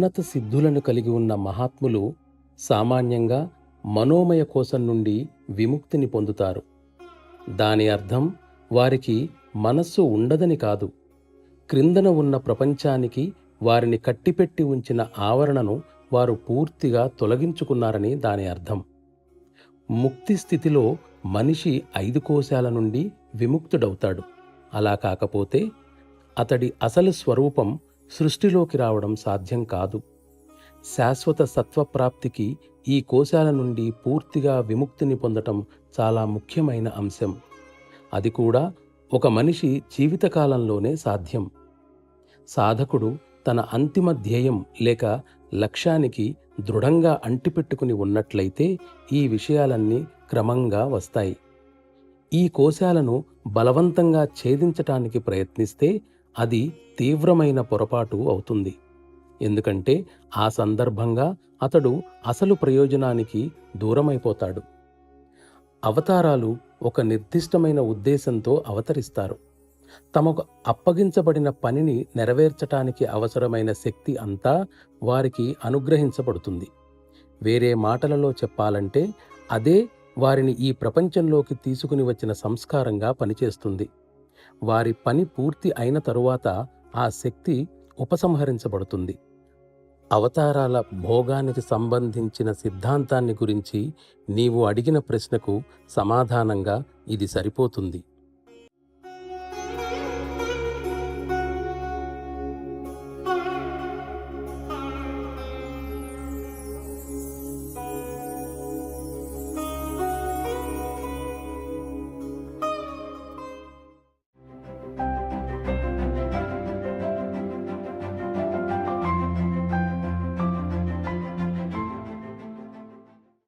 ఉన్నత సిద్ధులను కలిగి ఉన్న మహాత్ములు సామాన్యంగా మనోమయ కోశం నుండి విముక్తిని పొందుతారు. దాని అర్థం వారికి మనస్సు ఉండదని కాదు, క్రిందన ఉన్న ప్రపంచానికి వారిని కట్టిపెట్టి ఉంచిన ఆవరణను వారు పూర్తిగా తొలగించుకున్నారని దాని అర్థం. ముక్తి స్థితిలో మనిషి 5 కోశాల నుండి విముక్తుడవుతాడు. అలా కాకపోతే అతడి అసలు స్వరూపం సృష్టిలోకి రావడం సాధ్యం కాదు. శాశ్వత సత్వప్రాప్తికి ఈ కోశాల నుండి పూర్తిగా విముక్తిని పొందటం చాలా ముఖ్యమైన అంశం. అది కూడా ఒక మనిషి జీవితకాలంలోనే సాధ్యం. సాధకుడు తన అంతిమ ధ్యేయం లేక లక్ష్యానికి దృఢంగా అంటిపెట్టుకుని ఉన్నట్లయితే ఈ విషయాలన్నీ క్రమంగా వస్తాయి. ఈ కోశాలను బలవంతంగా ఛేదించటానికి ప్రయత్నిస్తే అది తీవ్రమైన పొరపాటు అవుతుంది. ఎందుకంటే ఆ సందర్భంగా అతడు అసలు ప్రయోజనానికి దూరమైపోతాడు. అవతారాలు ఒక నిర్దిష్టమైన ఉద్దేశంతో అవతరిస్తారు. తమకు అప్పగించబడిన పనిని నెరవేర్చటానికి అవసరమైన శక్తి అంతా వారికి అనుగ్రహించబడుతుంది. వేరే మాటలలో చెప్పాలంటే అదే వారిని ఈ ప్రపంచంలోకి తీసుకుని వచ్చిన సంస్కారంగా పనిచేస్తుంది. వారి పని పూర్తి అయిన తరువాత ఆ శక్తి ఉపసంహరించబడుతుంది. అవతారాల భోగానికి సంబంధించిన సిద్ధాంతాన్ని గురించి నీవు అడిగిన ప్రశ్నకు సమాధానంగా ఇది సరిపోతుంది.